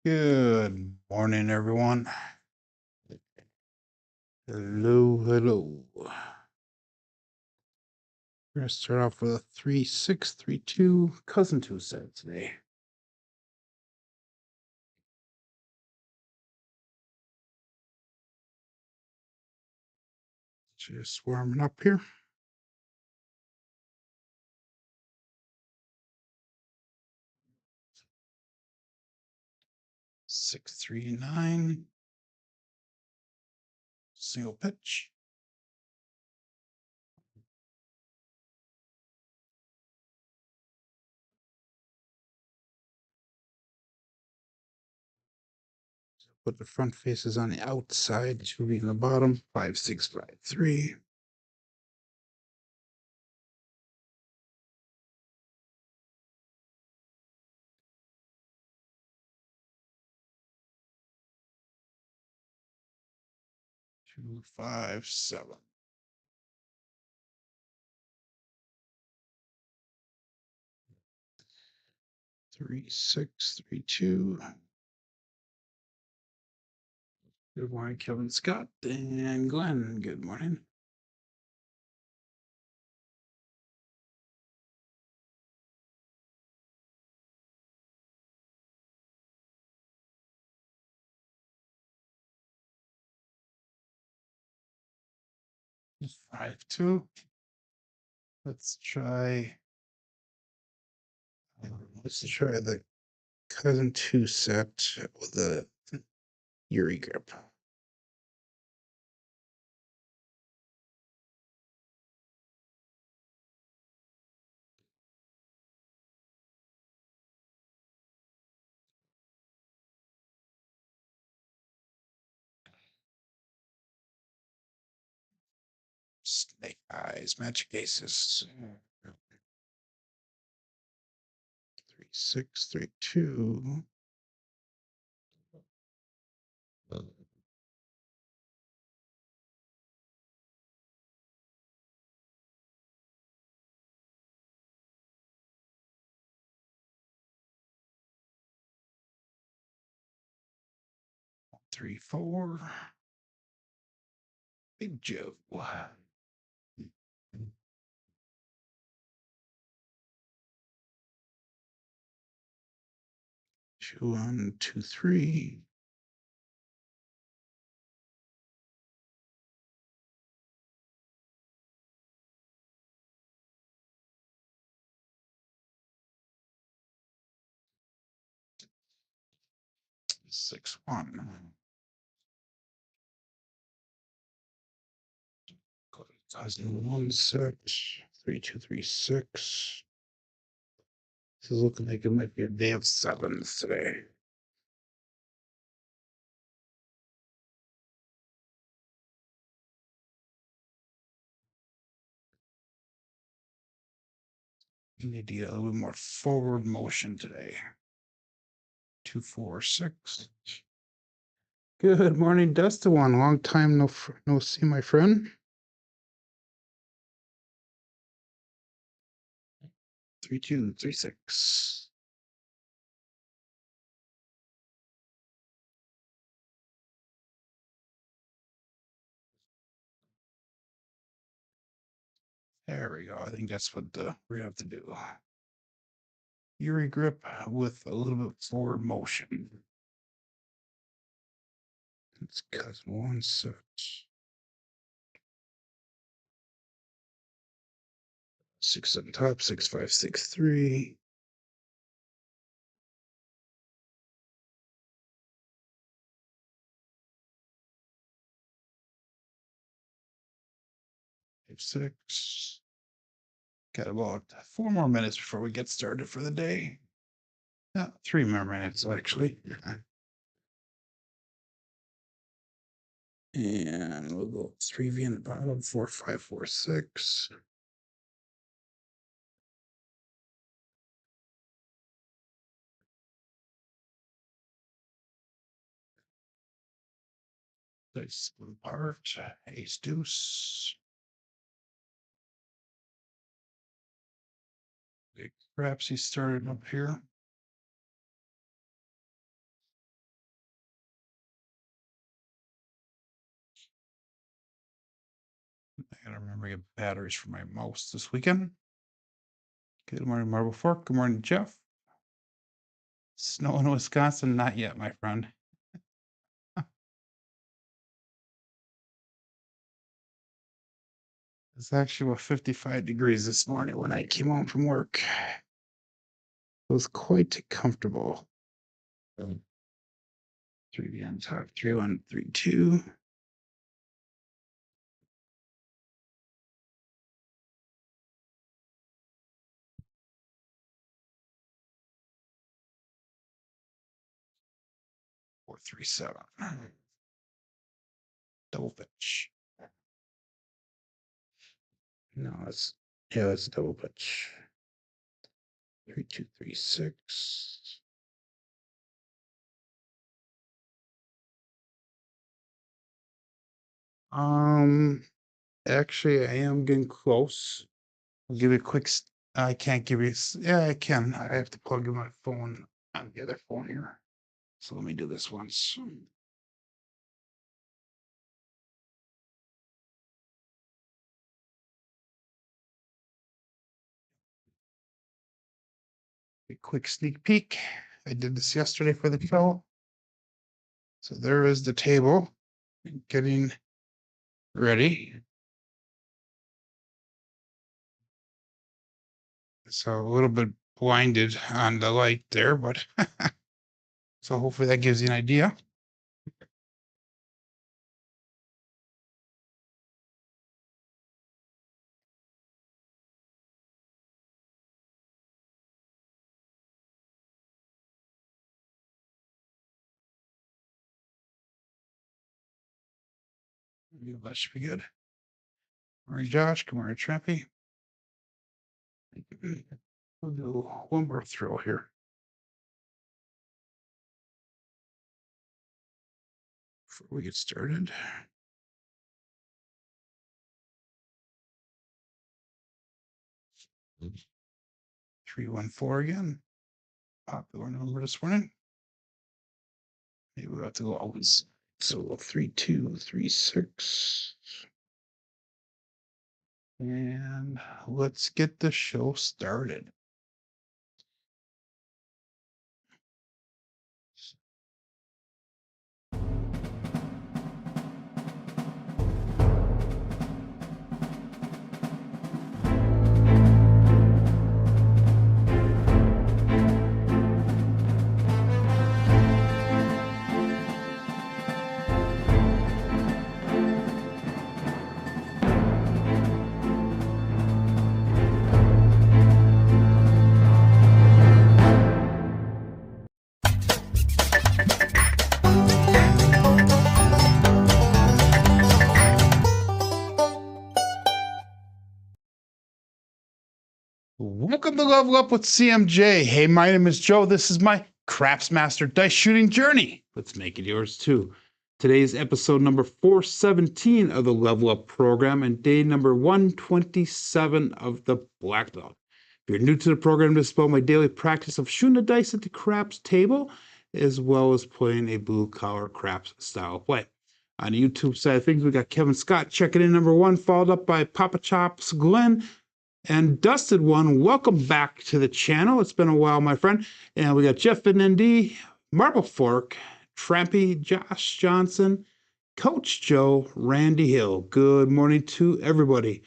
Good morning, everyone. Hello, hello. We're gonna start off with a 3-6-3-2 cousin two set today. Just warming up here. 6-3-9. Single pitch. Put the front faces on the outside, two in the bottom. 5-6-5-3. Two, 5-7. 3-6-3-2. Good morning, Kevin Scott and Glenn. Good morning. Just 5-2. Let's try. Let's try the cousin two set with the Yuri grip. Snake eyes, magic aces. 3-6-3-2. 3-4. Big Joe. 2-1, 2-3. 6-1. 1 set. 3-2-3-6. This is looking like it might be a day of sevens today. You need to get a little bit more forward motion today. 2-4-6. Good morning, Dustin. Long time no see, my friend. 3-2-3-6. There we go. I think that's what we have to do. Yuri grip with a little bit forward motion. Let's cut one set. 6 on top, 6-5-6-3. 5-6. Got about 4 more minutes before we get started for the day. 3 more minutes actually. And we'll go 3V in the bottom, 4-5-4-6. 6 apart, ace deuce. Big Crapsee started up here. I gotta remember to get batteries for my mouse this weekend. Good morning, Marble Fork. Good morning, Jeff. Snow in Wisconsin? Not yet, my friend. It's actually about 55 degrees this morning when I came home from work. It was quite comfortable. 3 on top, 3-1-3-2. Four, 3-7. Double pitch. No, it's double pitch. 3-2-3-6. Actually, I am getting close. I'll give you a quick. I can't give you. Yeah, I can. I have to plug in my phone on the other phone here. So let me do this once. A quick sneak peek. I did this yesterday for the show. So there is the table getting ready. So a little bit blinded on the light there, but so hopefully that gives you an idea. That should be good. Good morning, Josh. Good morning, Trappy. We'll do one more throw here. Before we get started. 314 again. Popular number this morning. Maybe we'll have to go always. So 3-2-3-6. And let's get the show started. Welcome to Level Up with CMJ. Hey, my name is Joe. This is my Craps Master Dice Shooting Journey. Let's make it yours too. Today's episode number 417 of the Level Up program and day number 127 of the Black Belt. If you're new to the program, this is about my daily practice of shooting the dice at the craps table, as well as playing a blue-collar craps style play. On the YouTube side of things, we got Kevin Scott checking in number 1, followed up by Papa Chops Glenn, and Dusted One. Welcome back to the channel. It's been a while, my friend. And we got Jeff and ND, Marble Fork, Trampy, Josh Johnson, Coach Joe, Randy Hill. Good morning to everybody.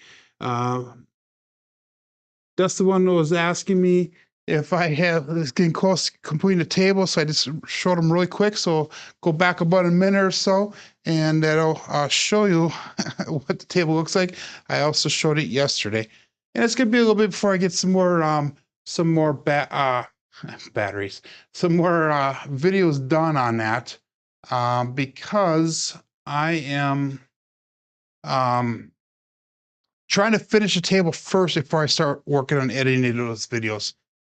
Dusted One was asking me if I have this getting close to completing the table, so I just showed him really quick. So go back about a minute or so, and that'll show you what the table looks like. I also showed it yesterday. And it's gonna be a little bit before I get some more batteries, some more videos done on that, because I am trying to finish the table first before I start working on editing those videos.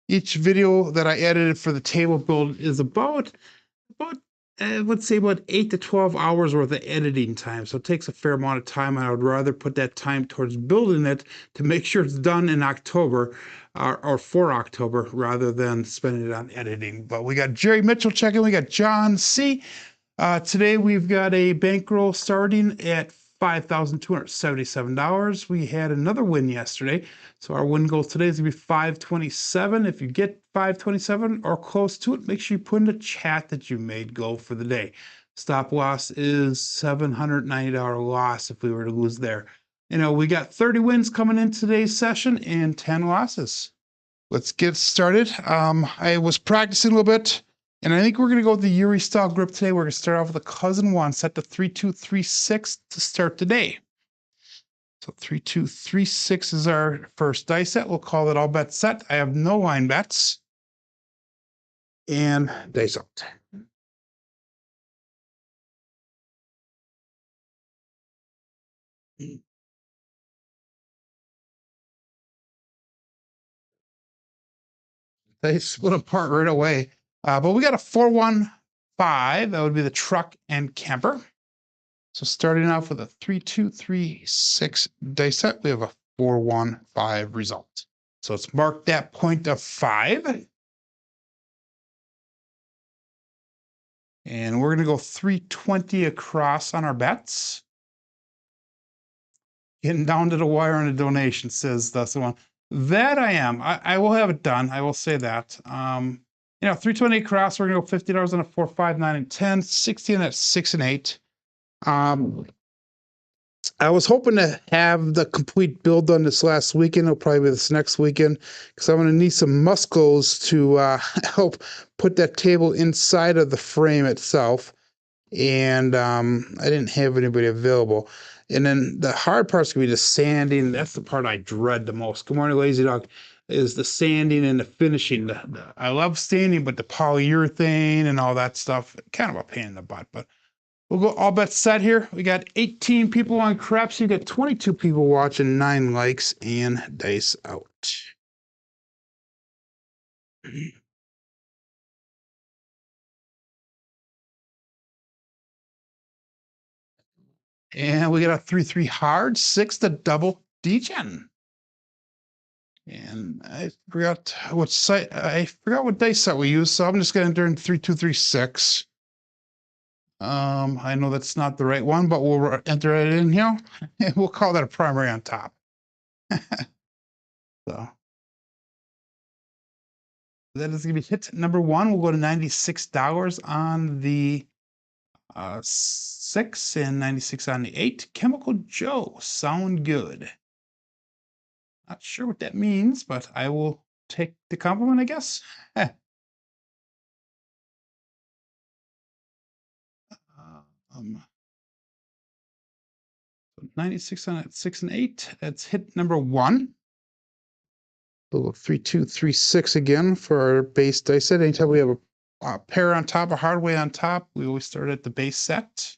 Each video that I edited for the table build is about I would say about 8 to 12 hours worth of editing time. So it takes a fair amount of time. And I would rather put that time towards building it to make sure it's done in October or for October rather than spending it on editing. But we got Jerry Mitchell checking. We got John C. Today we've got a bankroll starting at $5,277. We had another win yesterday. So our win goal today is going to be 527. If you get 527 or close to it, make sure you put in the chat that you made goal for the day. Stop loss is $790 loss if we were to lose there. You know, we got 30 wins coming in today's session and 10 losses. Let's get started. I was practicing a little bit, and I think we're going to go with the Yuri style grip today. We're going to start off with a cousin one, set to 3-2-3-6 to start today. So 3-2-3-6 is our first dice set. We'll call it all bet set. I have no line bets. And dice out. They split apart right away. But we got a 4-1-5. That would be the truck and camper. So starting off with a 3-2-3-6 dice set, we have a 4-1-5 result. So let's mark that point of 5. And we're going to go 320 across on our bets. Getting down to the wire on the donation, says that's the one. That I am. I will have it done. I will say that. You know, 320 across, we're going to go $50 on a 4, 5, 9, and 10, 60 on that 6 and 8. I was hoping to have the complete build done this last weekend. It'll probably be this next weekend because I'm going to need some muscles to help put that table inside of the frame itself. And I didn't have anybody available. And then the hard part's going to be the sanding. That's the part I dread the most. Good morning, Lazy Dog. Is the sanding and the finishing. I love sanding, but the polyurethane and all that stuff, kind of a pain in the butt. But we'll go all bets set here. We got 18 people on Crapsee. You got 22 people watching, 9 likes, and dice out. And we got a 3-3 hard, 6 to double degen. And I forgot what site. I forgot what dice set we used, so I'm just going to enter in 3-2-3-6. I know that's not the right one, but we'll enter it in here. And we'll call that a primary on top. So that is going to be hit number 1. We'll go to $96 on the 6 and 96 on the 8. Chemical Joe, sound good. Not sure what that means, but I will take the compliment, I guess. 96 on that 6 and 8. That's hit number 1. We'll go 3-2-3-6 again for our base dice set. Anytime we have a pair on top, a Hardway on top, we always start at the base set.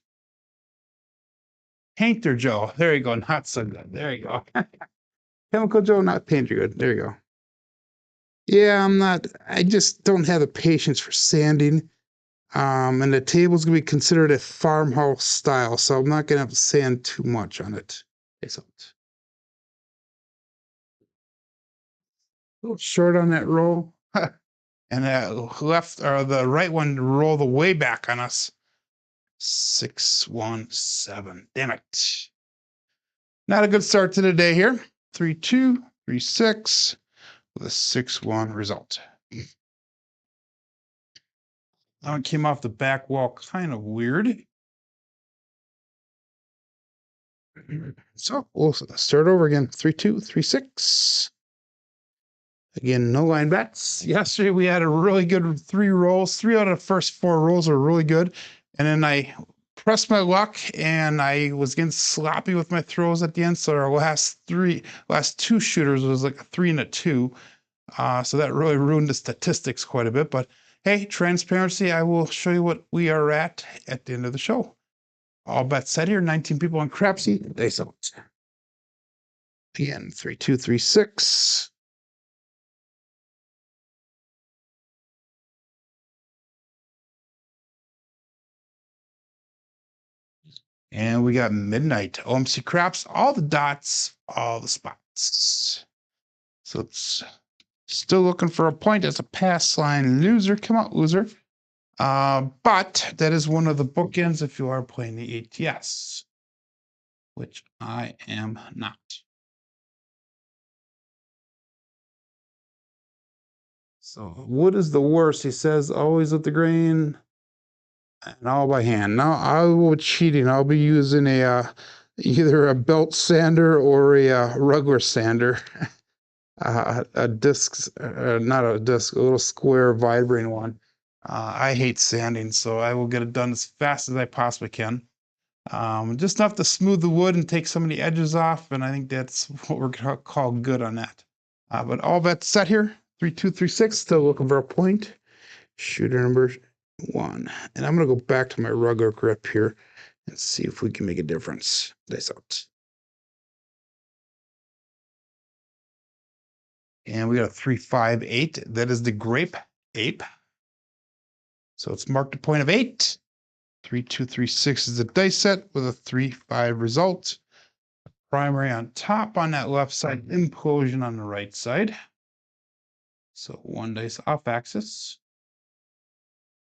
Painter Joe. There you go. Not so good. There you go. Chemical Joe, not Painter good. There you go. Yeah, I just don't have the patience for sanding. And the table's going to be considered a farmhouse style, so I'm not going to have to sand too much on it. It's a little short on that roll. And that left or the right one rolled way back on us. 6-1-7. Damn it. Not a good start to the day here. 3-2-3-6 with a 6-1 result. That one came off the back wall kind of weird. So we'll start over again. 3-2-3-6. Again, no line bets. Yesterday we had a really good 3 rolls. 3 out of the first 4 rolls are really good. And then I pressed my luck and I was getting sloppy with my throws at the end. So our last 2 shooters was like a 3 and a 2. So that really ruined the statistics quite a bit. But hey, transparency, I will show you what we are at the end of the show. All bets set here, 19 people on Crapsee. Dice out. Again, 3-2-3-6. And we got midnight. OMC Craps, all the dots, all the spots. So it's still looking for a point as a pass line loser. Come on, loser. But that is one of the bookends if you are playing the ATS. which I am not. So wood is the worst. He says always with the grain and all by hand. Now I will be cheating. I'll be using a either a belt sander or a ruggler sander. A disc, not a disc, a little square vibrating one. I hate sanding, so I will get it done as fast as I possibly can. Just enough to smooth the wood and take some of the edges off, and I think that's what we're gonna call good on that. But all that's set here. 3236, still looking for a point. Shooter number 1. And I'm gonna go back to my ruggler grip here and see if we can make a difference. Dice out. And we got a 358. That is the grape ape. So it's marked a point of 8. 3236 is the dice set with a 3-5 result. Primary on top on that left side, implosion on the right side. So 1 dice off axis.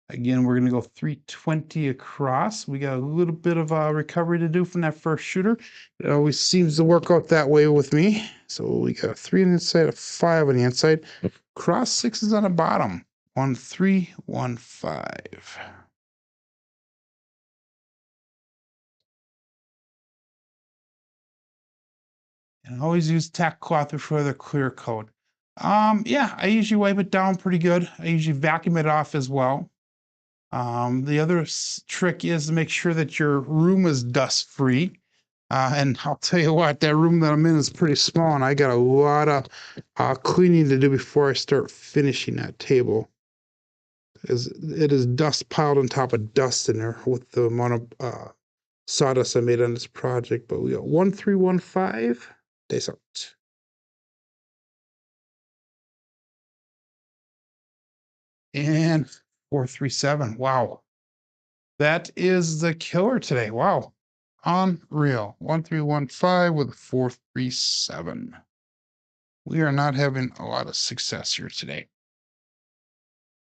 Again, we're going to go 320 across. We got a little bit of recovery to do from that first shooter. It always seems to work out that way with me. So we got a 3 on the inside, a 5 on the inside. Cross 6s on the bottom. 1, 3, 1, 5. And always use tack cloth before the clear coat. Yeah, I usually wipe it down pretty good. I usually vacuum it off as well. The other trick is to make sure that your room is dust free. And I'll tell you what, that room that I'm in is pretty small, and I got a lot of cleaning to do before I start finishing that table. Because it is dust piled on top of dust in there with the amount of sawdust I made on this project. But we got 1315. Days out. And 437. Wow. That is the killer today. Wow. Unreal. 1315 with a 437. We are not having a lot of success here today.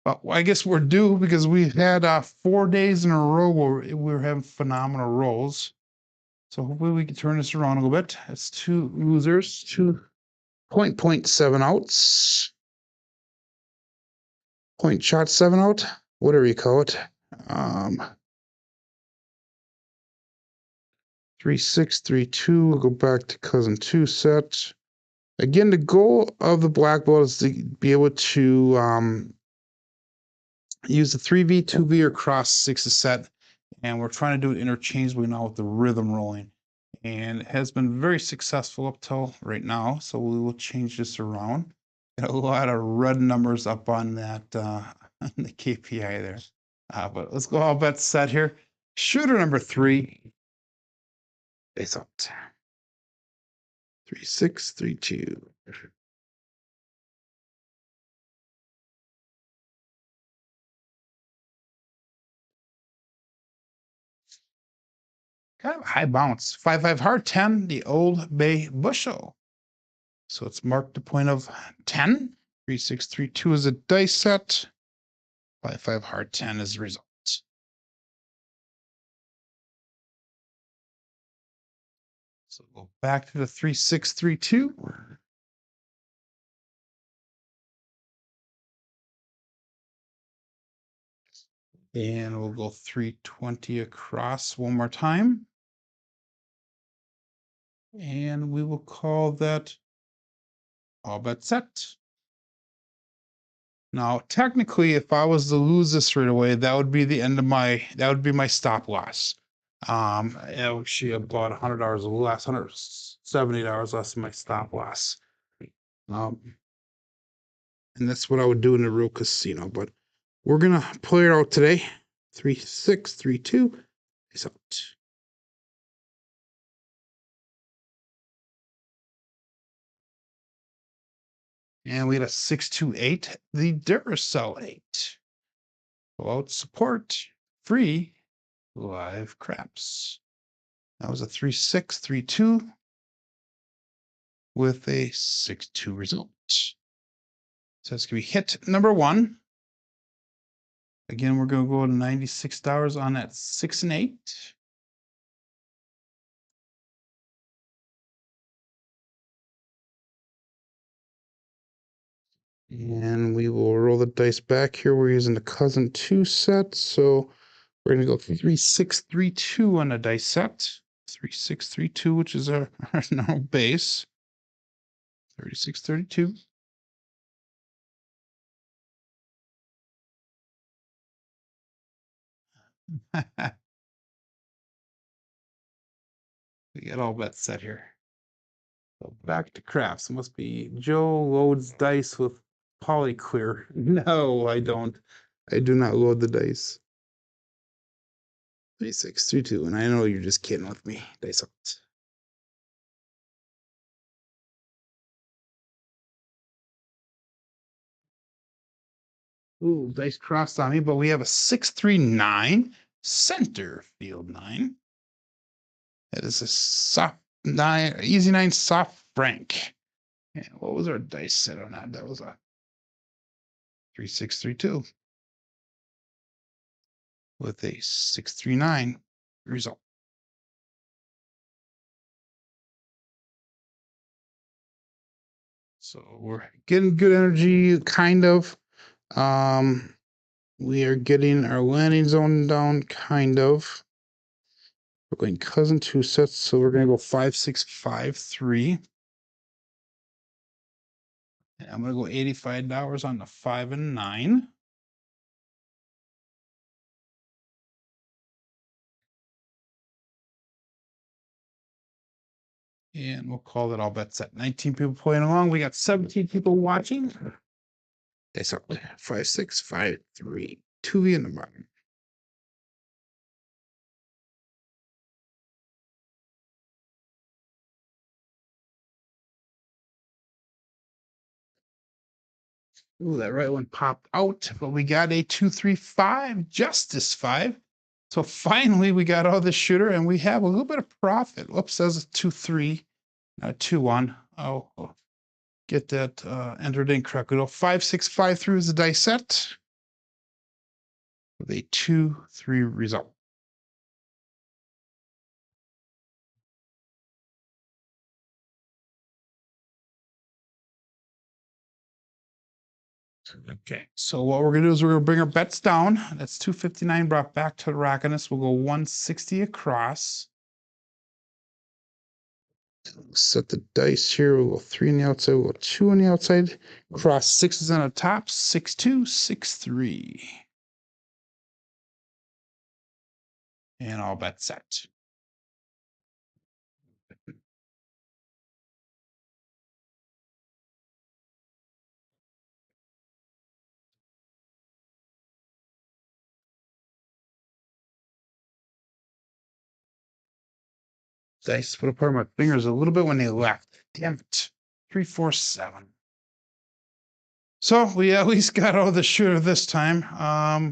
But I guess we're due because we've had 4 days in a row where we're having phenomenal rolls. So hopefully we can turn this around a little bit. It's 2 losers, 2.7 outs. Point shot 7 out, whatever you call it. 3632. We'll go back to cousin 2 set. Again, the goal of the black belt is to be able to use the 3V, 2V, or cross 6 set. And we're trying to do it interchangeably now with the rhythm rolling. And it has been very successful up till right now. So we will change this around. Got a lot of red numbers up on that on the KPI there. But let's go all bets set here. Shooter number 3. Face out. 3632. Kind of a high bounce. 5-5 hard 10, the Old Bay bushel. So it's marked a point of 10. 3632 is a dice set. 5-5 hard 10 is the result. So go back to the 3632. And we'll go 320 across one more time. And we will call that all bet set. Now, technically, if I was to lose this right away, that would be the end of that would be my stop loss. Actually about $100 less, $170 less than my stop loss. And that's what I would do in a real casino, but we're gonna play it out today. 3632 is out. And we had a 628, the Duracell 8. Go support, free, live craps. That was a 3632 with a 6-2 result. So it's gonna be hit number 1. Again, we're gonna go to $96 on that 6 and 8. And we will roll the dice back here. We're using the cousin 2 set. So we're going to go 3632 on the dice set. 3632, which is our normal base. 3632. We got all bets set here. So back to crafts. It must be Joe loads dice with polyclear. No, I don't. I do not load the dice. 3632, and I know you're just kidding with me. Dice out. Ooh, dice crossed on me, but we have a 639 center field 9. That is a soft 9, easy 9 soft frank. And what was our dice set on that? That was a 3632 with a 639 result. So we're getting good energy, kind of. We are getting our landing zone down, kind of. We're going cousin 2 sets, so we're going to go 5653. And I'm going to go $85 on the 5 and 9. And we'll call that all bets set. 19 people playing along. We got 17 people watching. That's up. 5653. 2 in the bottom. Ooh, that right one popped out, but we got a 235 Justice 5. So finally we got all the shooter and we have a little bit of profit. Whoops, says a 2-3, not 2-1. Oh, get that entered in correctly. 5653 is the dice set with a 2-3 result. Okay, so what we're gonna do is we're gonna bring our bets down. That's 259 brought back to the rockiness. We'll go 160 across. Set the dice here. We'll go 3 on the outside. We'll go 2 on the outside. Cross 6s on the top. 6-2, 6-3. And all bets set. Dice put apart my fingers a little bit when they left. Damn it. 3, 4, 7. So we at least got all the shooter this time. I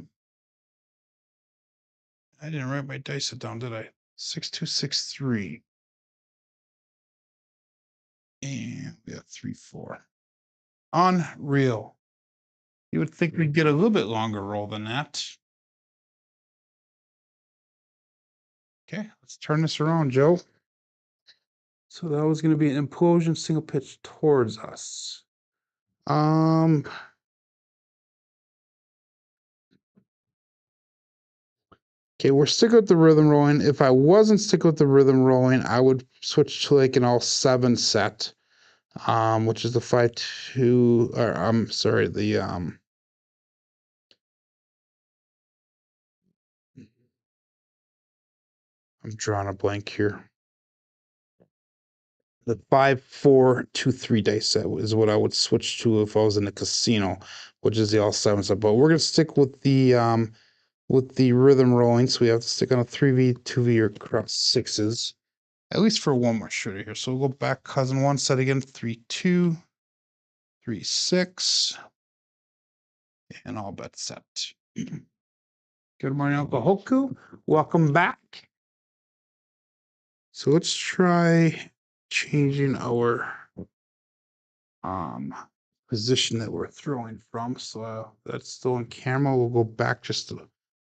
didn't write my dice down, did I? 6-2, 6-3. And we got 3-4. Unreal. You would think we'd get a little bit longer roll than that. Okay, let's turn this around, Joe. So that was going to be an implosion single pitch towards us. Okay, we're sticking with the rhythm rolling. If I wasn't sticking with the rhythm rolling, I would switch to like an all 7 set, which is the 5-2, or I'm sorry, the I'm drawing a blank here. The 5-4-2-3 dice set is what I would switch to if I was in the casino, which is the all 7 set. But we're gonna stick with the rhythm rolling, so we have to stick on a 3V, 2V, or cross 6s. At least for one more shooter here. So we'll go back cousin 1 set again, 3-2, 3-6, and all bets set. Good morning, Uncle Hoku. Welcome back. So let's try changing our position that we're throwing from. So that's still in camera. We'll go back just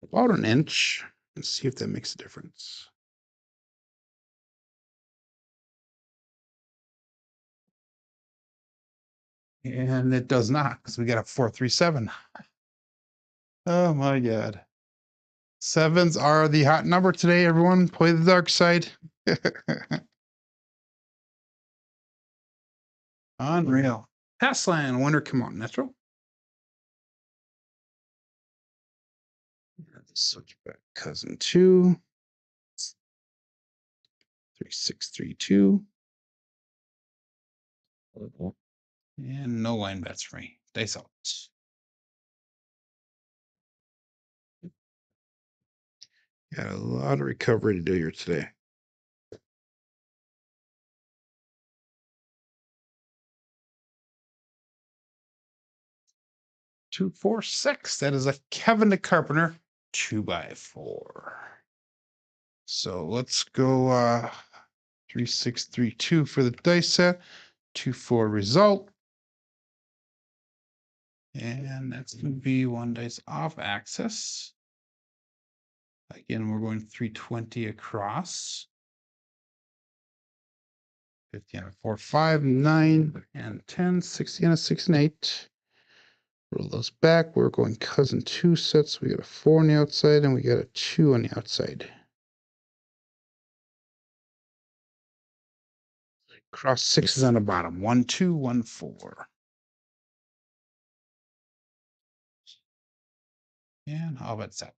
about an inch and see if that makes a difference. And it does not, because we got a 437. Oh my God. Sevens are the hot number today, everyone. Play the dark side. Unreal. Passland, winner, come on, natural. Switch back, cousin 2. 3632. And no line bets for me. Dice out. Got a lot of recovery to do here today. Two, 4, 6. That is a Kevin the Carpenter 2x4. So let's go 3632 for the dice set. 2-4 result. And that's going to be one dice off axis. Again, we're going 320 across. 50 on a 4, 5, 9, and 10, 60 on a 6 and 8. Roll those back. We're going cousin 2 sets. We got a 4 on the outside and we got a 2 on the outside. Cross 6s on the bottom. 1, 2, 1, 4. And all but set.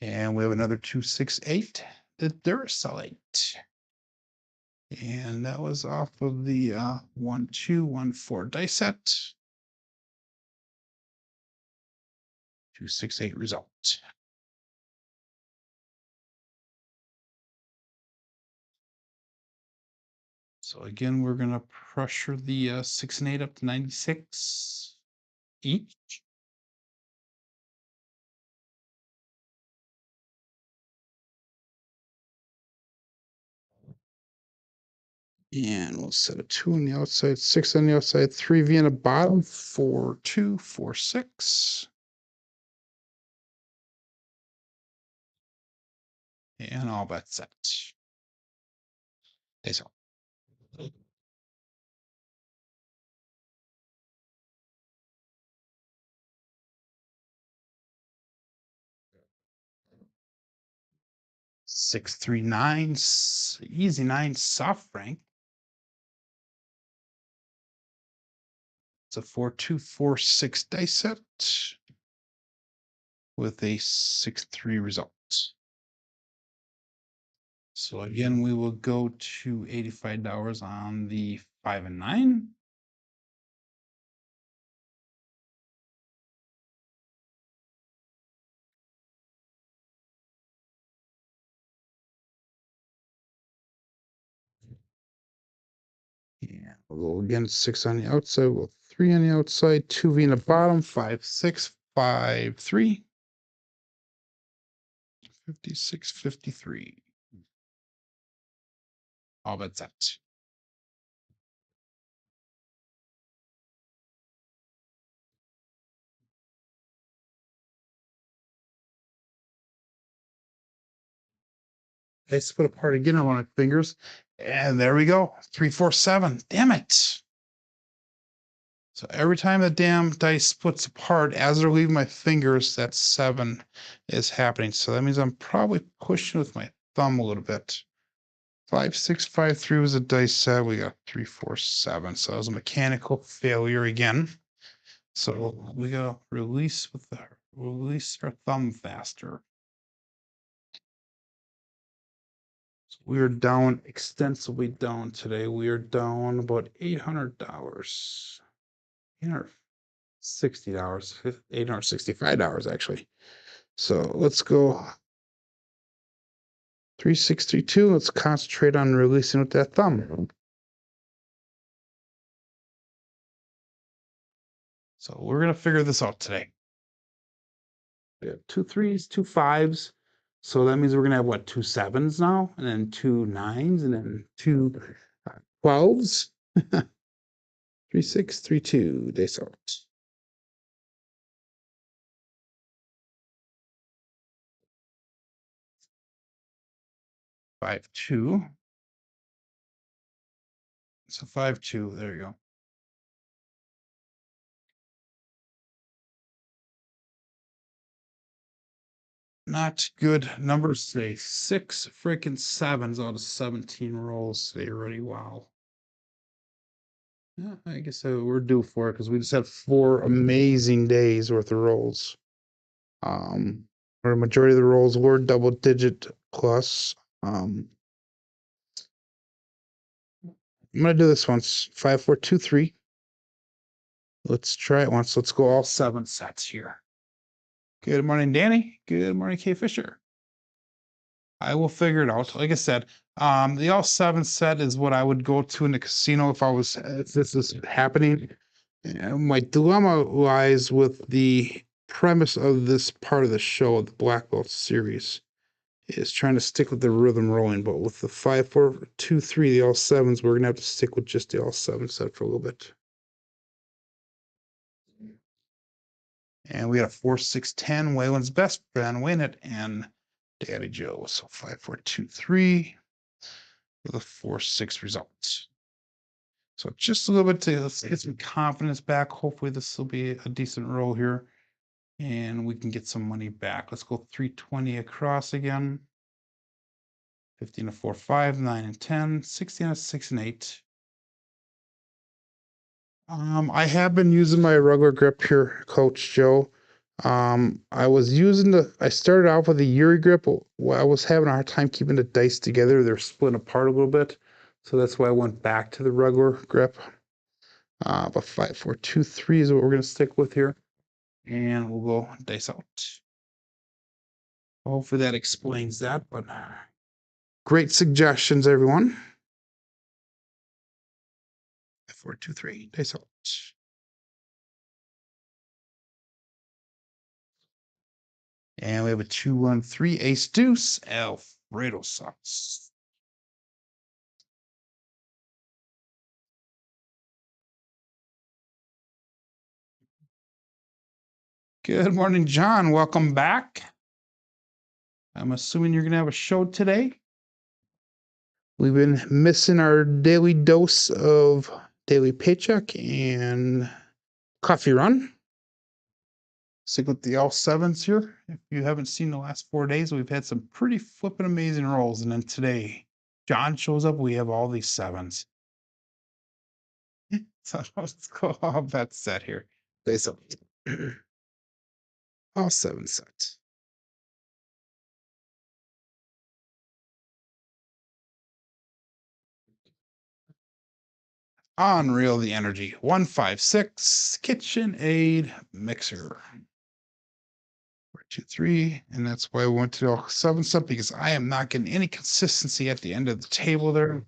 And we have another 2, 6, 8. The Duracellite. And that was off of the 1, 2, 1, 4 dice set. 2, 6, 8 result. So again, we're going to pressure the 6 and 8 up to 96 each. And we'll set a 2 on the outside, 6 on the outside, 3V on the bottom, 4, 2, 4, 6. And all bets set. That's all. Six, 3, 9, easy 9, soft rank. It's a 4, 2, 4, 6 dice set with a 6, 3 result. So again, we will go to $85 on the 5 and 9. Yeah, we'll go again, 6 on the outside, we'll 3 on the outside, 2V in the bottom, 5, 6, 5, 3. 56, 53. All bets set. They split apart again on my fingers. And there we go. 3, 4, 7. Damn it. So every time the damn dice splits apart, as they're leaving my fingers, that 7 is happening. So that means I'm probably pushing with my thumb a little bit. 5, 6, 5, 3 was a dice set. We got 3, 4, 7. So that was a mechanical failure again. So we gotta release our thumb faster. So we are down extensively down today. We are down about $800, $860, $865 actually. So let's go 3632. Let's concentrate on releasing with that thumb. So we're gonna figure this out today. We have 2 3s, 2 5s. So that means we're gonna have what, 2 7s now, and then 2 9s, and then 2 12s. 3 6 3 2. They sort. 5-2. So 5-2. There you go. Not good numbers today. 6 freaking 7s out of 17 rolls today already. Wow. Yeah, I guess we're due for it because we just had 4 amazing days worth of rolls. Where a majority of the rolls were double digit plus. I'm gonna do this once. 5, 4, 2, 3. Let's try it once. Let's go all 7 sets here. Good morning, Danny. Good morning, Kay Fisher. I will figure it out. Like I said, the all 7 set is what I would go to in the casino if this is happening. And my dilemma lies with the premise of this part of the show, the Black Belt series, is trying to stick with the rhythm rolling. But with the 5, 4, 2, 3, the all 7s, we're gonna have to stick with just the all 7 set for a little bit. And we got a 4, 6, 10. Waylon's best friend, win it, and Daddy Joe. So 5, 4, 2, 3 with a 4, 6 result. So just a little bit to let's get some confidence back. Hopefully this will be a decent roll here and we can get some money back. Let's go 320 across again. 15 to 4, 5, 9 and 10, 16 to 6 and 8. I have been using my regular grip here, Coach Joe. I started off with a Uri grip. I was having a hard time keeping the dice together. They're splitting apart a little bit. So that's why I went back to the regular grip. But 5, 4, 2, 3 is what we're going to stick with here. And we'll go dice out. Hopefully that explains that, but great suggestions, everyone. 5, 4, 2, 3, dice out. And we have a 2, 1, 3, ace, deuce, Alfredo sauce. Good morning, John. Welcome back. I'm assuming you're going to have a show today. We've been missing our daily dose of daily paycheck and coffee run. Stick with the all 7s here. If you haven't seen the last 4 days, we've had some pretty flippin' amazing rolls. And then today, John shows up. We have all these 7s. So let's go all bet set here. So all 7 sets. Unreal the energy. 156 KitchenAid mixer. 4, 2, 3, and that's why I went to all 7 set because I am not getting any consistency at the end of the table there.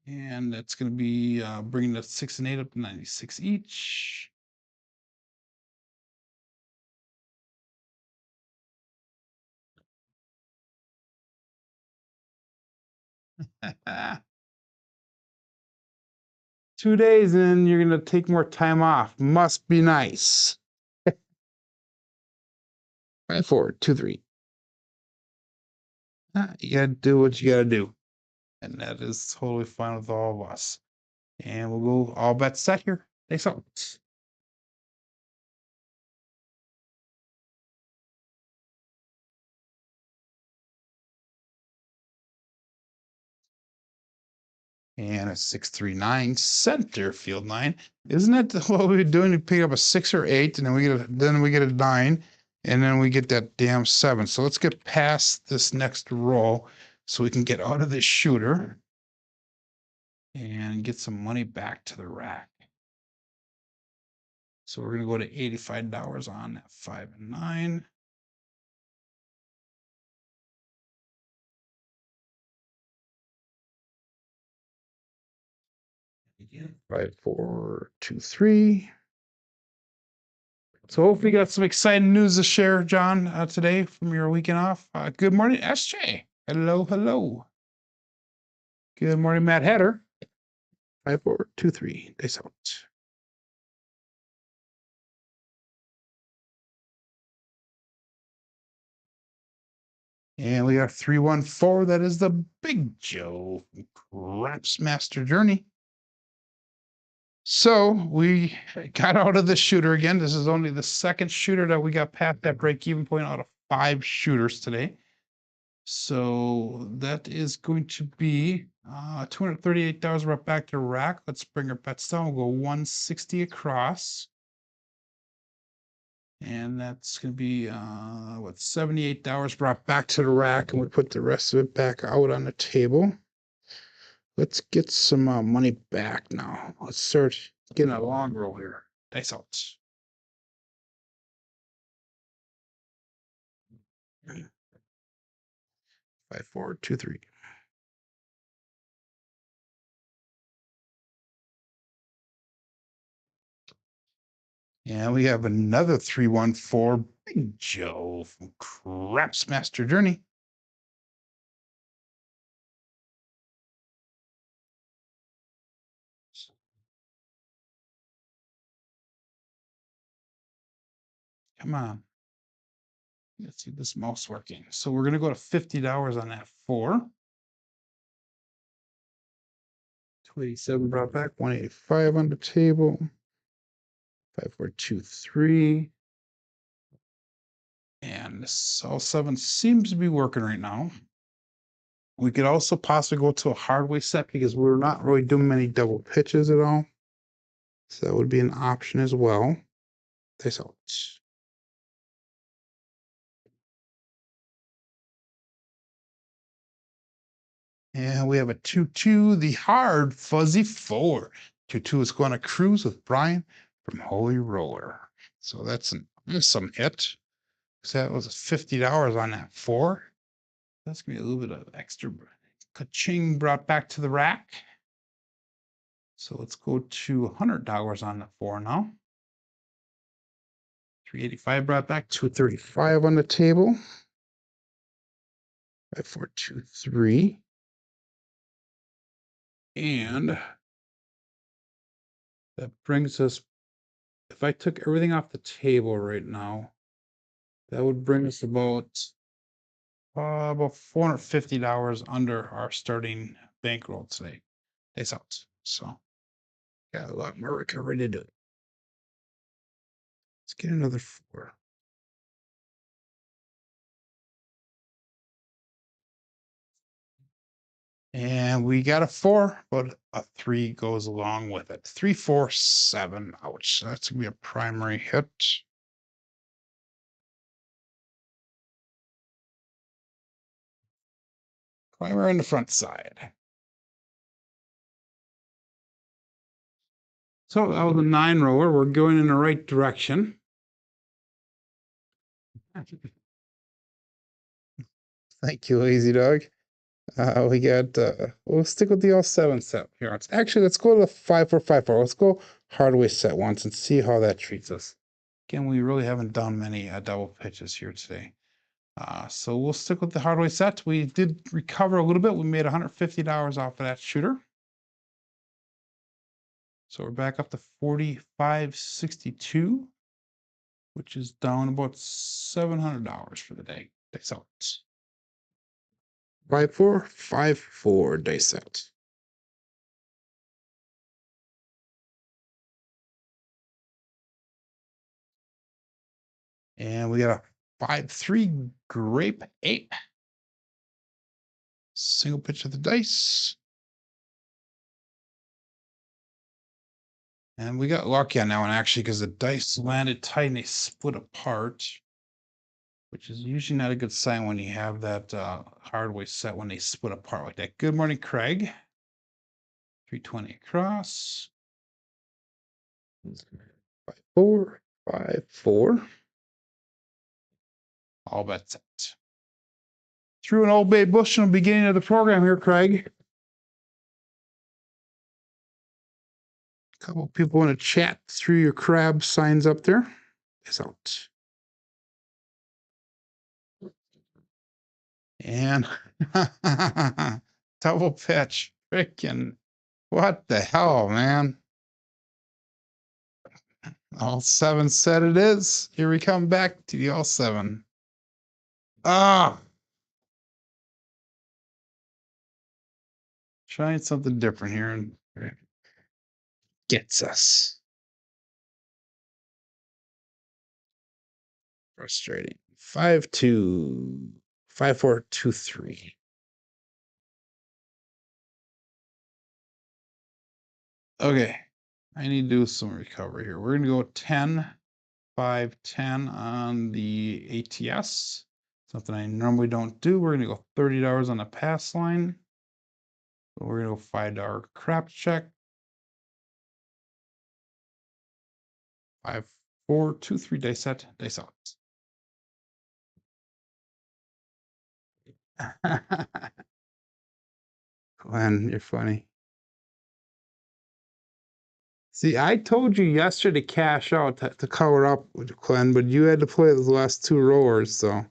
And that's going to be bringing the 6 and 8 up to 96 each. Two days and you're going to take more time off. Must be nice. 5, 4, 2, 3. You got to do what you got to do. And that is totally fine with all of us. And we'll go all bets set here. Thanks out. And a 639 center field 9. Isn't that what we're doing? We pick up a 6 or 8, and then we get a 9, and then we get that damn 7. So let's get past this next roll so we can get out of this shooter and get some money back to the rack. So we're gonna go to $85 on that 5 and 9. 5, 4, 2, 3. So hopefully you got some exciting news to share, John, today from your weekend off. Good morning, SJ. Hello, hello. Good morning, Matt Header. 5, 4, 2, 3. Dice out. And we got 314. That is the Big Joe Craps Master Journey. So we got out of the shooter again. This is only the second shooter that we got past that break-even point out of 5 shooters today. So that is going to be $238 right back to rack. Let's bring our bets down. We'll go 160 across. And that's going to be, what, $78 brought back to the rack. And we put the rest of it back out on the table. Let's get some money back now. Let's start getting a long roll here. Dice out. 5, 4, 2, 3. And we have another 314 Big Joe from Craps Master Journey. Come on. Let's see this mouse working. So we're going to go to $50 on that 4. 287 brought back, 185 on the table. 5, 4, 2, 3. And this all 7 seems to be working right now. We could also possibly go to a Hardway set because we're not really doing many double pitches at all. So that would be an option as well. Dice out. And we have a 2-2, the hard fuzzy 4. 2-2 is going to cruise with Brian from Holy Roller. So that's an awesome hit. So that was $50 on that 4. That's going to be a little bit of extra ka-ching brought back to the rack. So let's go to $100 on the 4 now. 385 brought back, 235 on the table. 5, 4, 2, 3. And that brings us, if I took everything off the table right now, that would bring us about $450 under our starting bankroll today. Days out. So got a lot more recovery to do. Let's get another 4. And we got a 4, but a 3 goes along with it. 3, 4, 7. Ouch. That's gonna be a primary hit. Primary on the front side. So that was a 9 roller. We're going in the right direction. Thank you, Lazy Dog. We got, we'll stick with the all 7 set here. Actually, let's go to the 5, 4, 5, 4. Let's go Hardway set once and see how that treats us. Again, we really haven't done many double pitches here today. So we'll stick with the Hardway set. We did recover a little bit. We made $150 off of that shooter. So we're back up to 45.62, which is down about $700 for the day. Dice out. 5, 4, 5, 4. Dice out. And we got a 5, 3 grape 8. Single pitch of the dice. And we got lucky on that one actually because the dice landed tight and they split apart, which is usually not a good sign when you have that Hardway set when they split apart like that. Good morning, Craig. 320 across. 5, 4, 5, 4. All bets set. Through an Old Bay bush in the beginning of the program here, Craig. A couple people in the chat threw your crab signs up there. It's out. And double pitch. Freaking what the hell, man? All 7 set it is. Here we come back to the all 7. Ah, Trying something different here and gets us. Frustrating. 5-2, 5-4-2-3. Okay. I need to do some recovery here. We're gonna go 10, 5, 10 on the ATS. Something I normally don't do. We're gonna go $30 on the pass line. So we're gonna go $5 crap check. 5, 4, 2, 3 dice set, dice out. Glenn, you're funny. See, I told you yesterday to cash out to cover up with Glenn, but you had to play the last two rowers, so.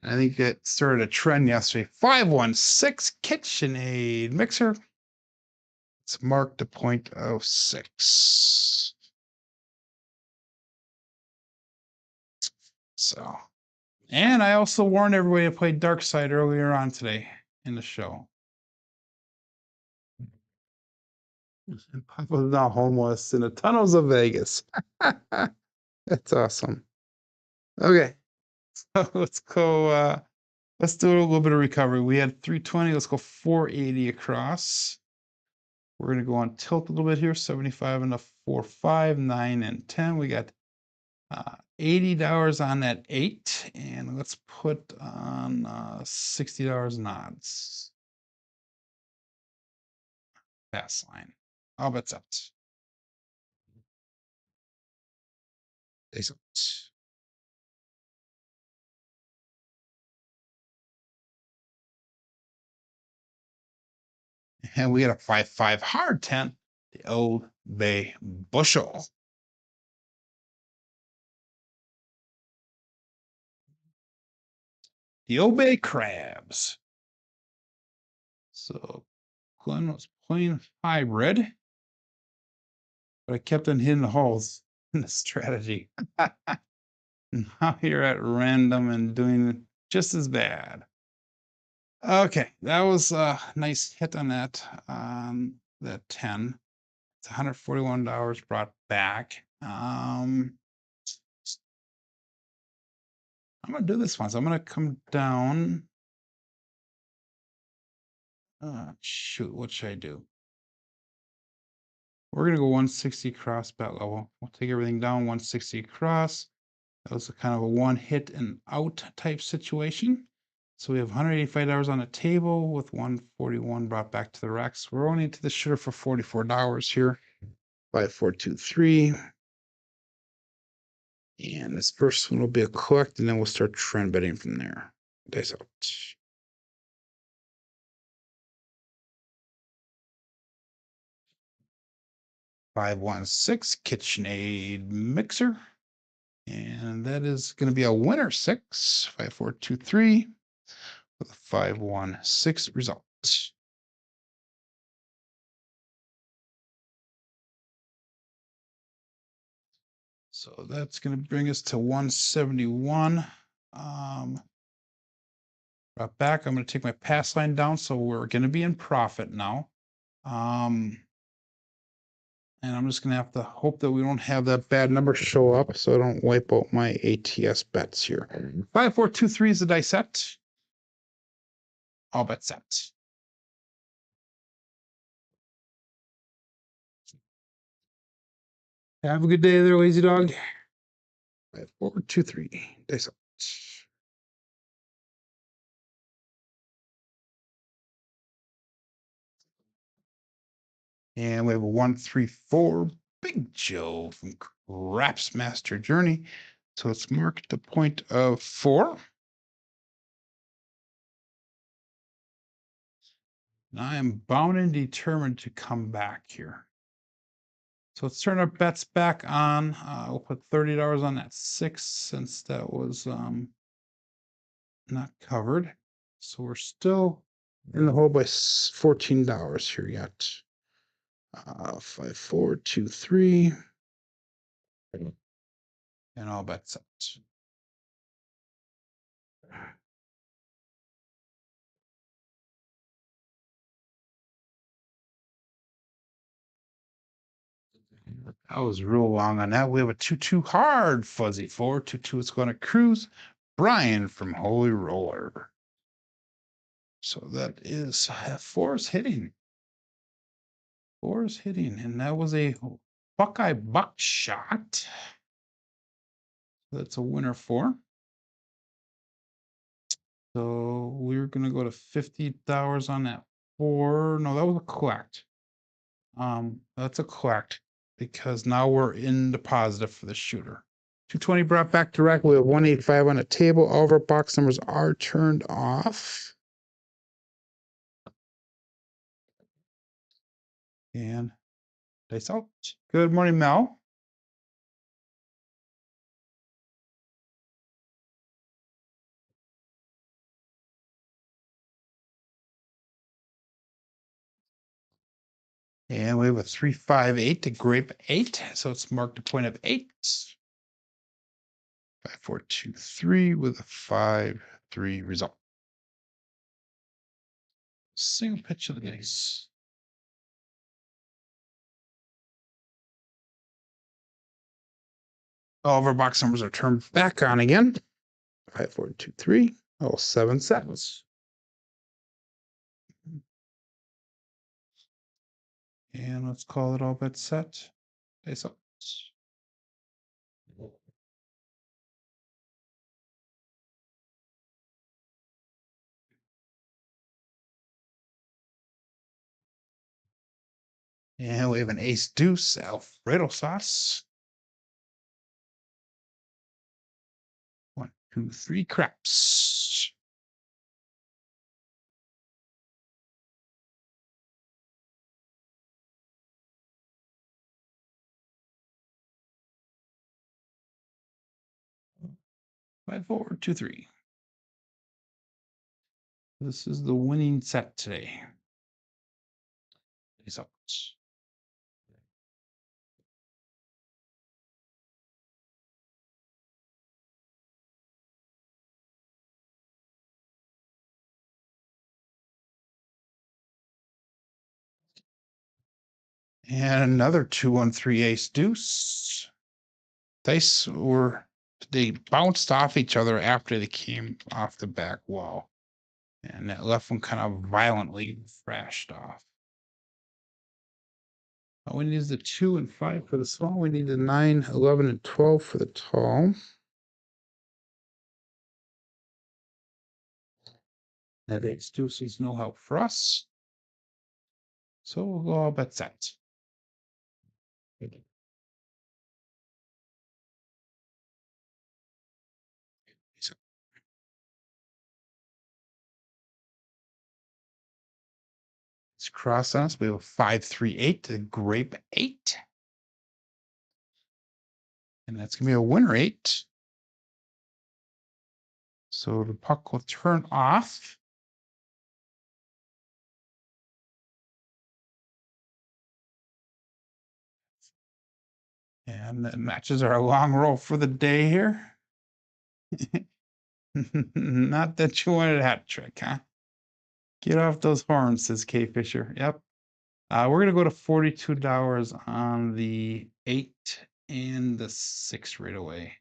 I think it started a trend yesterday. 516 KitchenAid mixer. It's marked to 0.06. So, and I also warned everybody to play Dark Side earlier on today in the show. And Papa's now homeless in the tunnels of Vegas. That's awesome. Okay, so let's go. Let's do a little bit of recovery. We had 320. Let's go 480 across. We're going to go on tilt a little bit here. 75 and a 4, 5, 9, and 10. We got $80 on that 8. And let's put on $60 in odds. Pass line. All bets out. Days out. And we got a 5-5 hard 10. The Old Bay Bushel. The Old Bay Crabs. So Glenn was playing hybrid, but I kept on hitting the holes in the strategy. Now you're at random and doing just as bad. Okay, that was a nice hit on that 10. It's $141 brought back. I'm gonna do this one. So I'm gonna come down. Shoot, what should I do? We're gonna go 160 cross bet level. We'll take everything down 160 cross. That was a kind of a one hit and out type situation. So we have $185 on the table with 141 brought back to the racks. We're only into the shooter for $44 here. 5-4-2-3. And this first one will be a collect, and then we'll start trend betting from there. Dice out. 516 KitchenAid mixer. And that is going to be a winner 6, 5-4-2-3 with a 5-1-6 result. So that's going to bring us to 171. Brought back, I'm going to take my pass line down, so we're going to be in profit now. And I'm just going to have to hope that we don't have that bad number show up, so I don't wipe out my ATS bets here. 5-4-2-3 is the dice set. All bets set. Have a good day there, lazy dog. 5-4-2-3 dice out. And we have a 1-3-4 Big Joe from Crapsee Journey. So it's marked the point of 4. And I am bound and determined to come back here. So let's turn our bets back on. We'll put $30 on that 6 since that was not covered. So we're still in the hole by $14 here yet. 5-4-2-3. And all bets set. That was real long on that. We have a 2-2 hard fuzzy 4. 2-2 is going to Cruise. Brian from Holy Roller. So that is 4 is hitting. 4 is hitting, and that was a Buckeye buckshot. That's a winner 4. So we're gonna go to $50 on that 4. No, that was a collect. That's a collect because now we're in the positive for the shooter. 220 brought back to rack. We have 185 on the table. All of our box numbers are turned off. And dice out. Good morning, Mel. And we have a 358 to grape 8. So it's marked a point of 8. 5, 4, 2, 3 with a 5, 3 result. Single pitch of the dice. All of our box numbers are turned back on again. 5, 4, 2, 3. All 7 sets. And let's call it all bet set. Dice up. And we have an ace deuce Alfredo sauce. 1, 2, 3 craps. Five, 4, 2, 3. This is the winning set today. Dice up. And another 2, 1, 3 ace deuce. Dice they bounced off each other after they came off the back wall. And that left one kind of violently thrashed off. All we need is the 2 and 5 for the small. We need the 9, 11, and 12 for the tall. That ace deuce is no help for us. So we'll go all bet set. It's cross on us. We have a 5, 3, 8 to grape 8. And that's gonna be a winner 8. So the puck will turn off. And that matches our long roll for the day here. Not that you wanted a hat trick, huh? Get off those horns, says K Fisher. Yep. We're gonna go to $42 on the 8 and the 6 right away.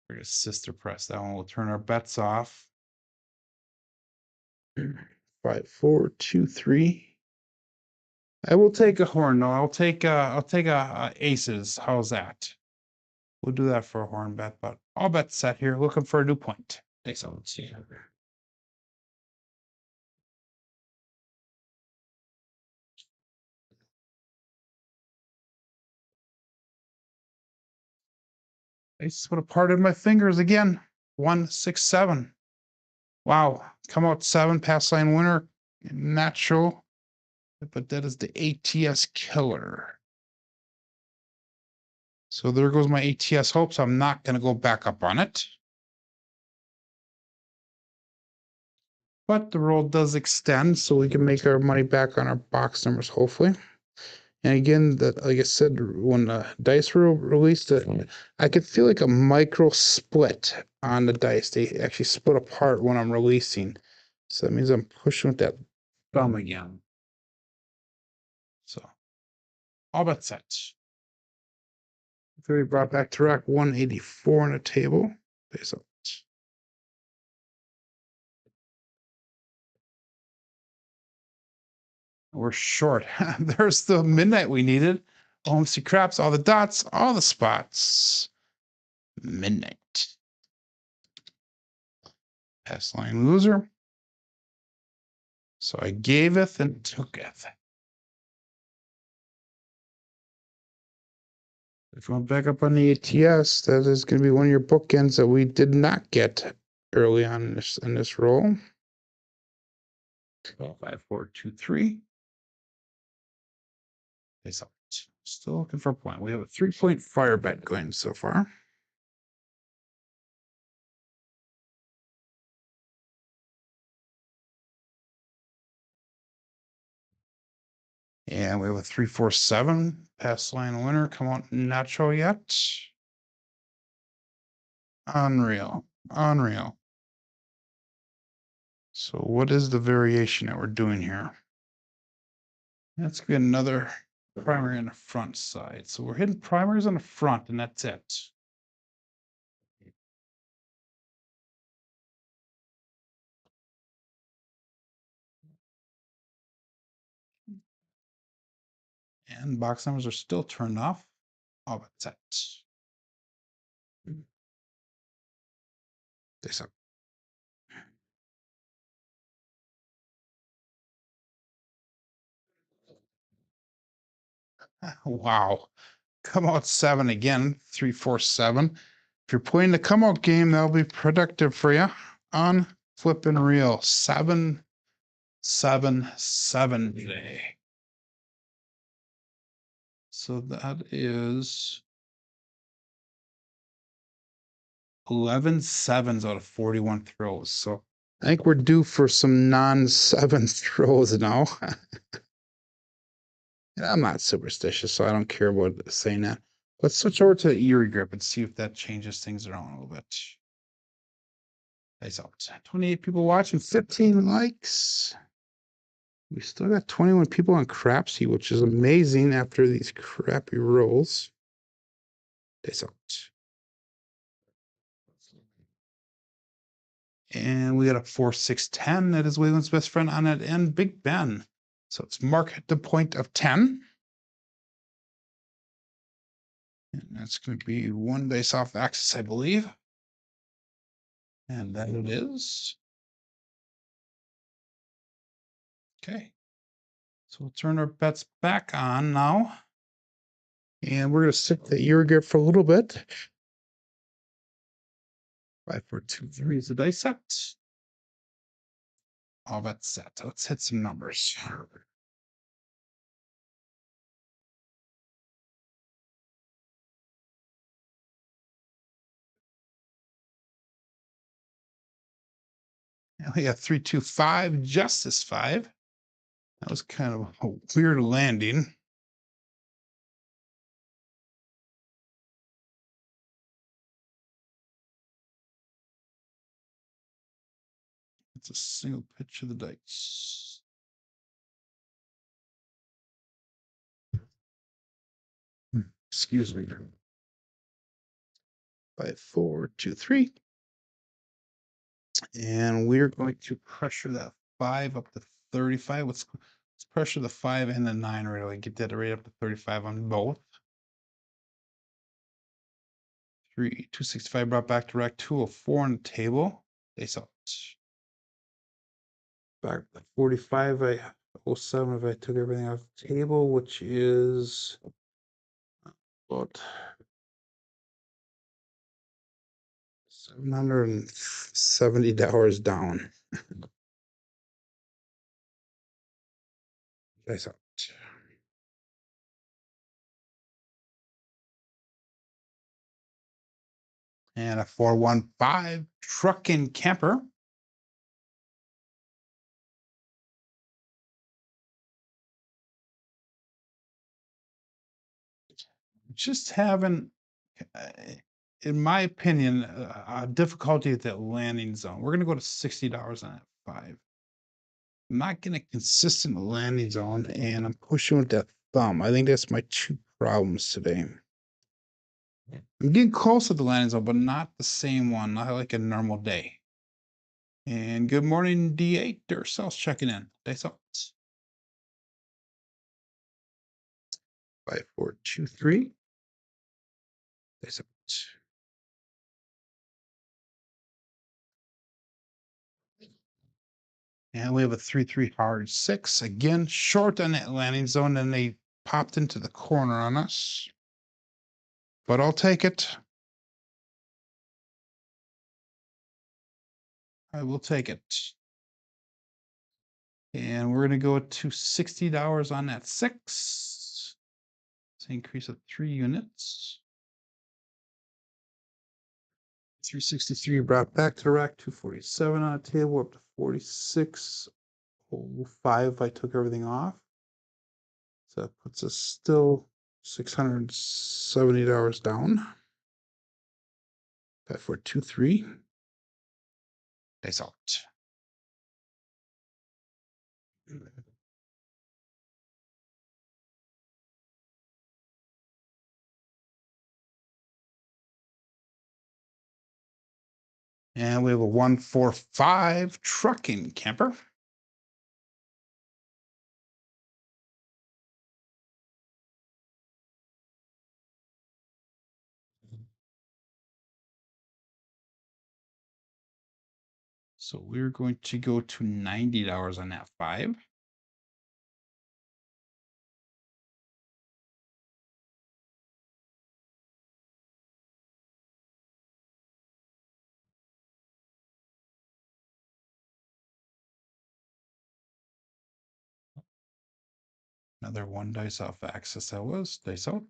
We're gonna sister press that one. We'll turn our bets off. 5, 4, 2, 3. I will take a horn. No, I'll take a aces. How's that? We'll do that for a horn bet, but all bets set here. Looking for a new point. Thanks. Let's see. I just would have parted my fingers again. 1, 6, 7. Wow. Come out 7, pass line winner. Natural. But that is the ATS killer. So there goes my ATS hopes. I'm not going to go back up on it. But the roll does extend, so we can make our money back on our box numbers, hopefully. And again, that like I said, when the dice were released, I could feel like a micro split on the dice. They actually split apart when I'm releasing. So that means I'm pushing with that thumb again. So All but set. We brought back to rack 184 on a table. Face up. We're short. There's the midnight we needed. OMC craps, all the dots, all the spots. Midnight. Pass line loser. So I gaveth and tooketh. If you want back up on the ATS, that is going to be one of your bookends that we did not get early on in this roll. 12, 5, 4, 2, 3. Face up. Still looking for a point. We have a 3-point fire bet going so far. And we have a 3, 4, 7. Pass line winner. Come on, not show yet. Unreal. Unreal. So what is the variation that we're doing here? That's gonna be another primary on the front side. So we're hitting primaries on the front, and that's it. And box numbers are still turned off. All but set. This up. Wow. Come out 7 again. 3, 4, 7. If you're playing the come out game, that'll be productive for you. On flipping reel. 7, 7, 7 today. So that is 11 sevens out of 41 throws. So I think we're due for some non-7 throws now. I'm not superstitious, so I don't care about saying that. Let's switch over to Erie Grip and see if that changes things around a little bit. Nice out. 28 people watching, 15 likes. We still got 21 people on Crapsee, which is amazing after these crappy rolls. Nice out. And we got a 4, 6, 10. That is Waylon's best friend on that end, Big Ben. So it's mark at the point of 10. And that's going to be 1 dice off axis, I believe. And that it is. Okay. So we'll turn our bets back on now. And we're going to stick the ear grip for a little bit. 5, 4, 2, 3 is the dice set. All bets set. Let's hit some numbers. And we got 3, 2, 5, Justice 5. That was kind of a weird landing. It's a single pitch of the dice. Excuse me. 5, 4, 2, 3. And we're going to pressure that 5 up to 35. Let's pressure the 5 and the 9 right away. Get that right up to 35 on both. 265 brought back to rack 204 on the table. Face out. Back to 45. 07 if I took everything off the table, which is about $770 down. Face out. And a 415 trucking camper. Just having, in my opinion, a difficulty at that landing zone. We're going to go to $60 on that 5. I'm not getting a consistent landing zone, and I'm pushing with that thumb. I think that's my two problems today. I'm getting close to the landing zone, but not the same one, not like a normal day. And good morning, D8. Duracell's checking in. Dice out. 5, 4, 2, 3. Dice out. And we have a 3-3 hard 6. Again, short on that landing zone, and they popped into the corner on us. But I'll take it. I will take it. And we're going to go to $60 on that 6. It's an increase of 3 units. 363 brought back to rack, 247 on a table, up to 46.05 if I took everything off. So that puts us still $670 down. 5, 4, 2, 3. Dice out. And we have a 145 trucking camper. So we're going to go to $90 on that 5. Another 1 dice off axis that was. Dice out.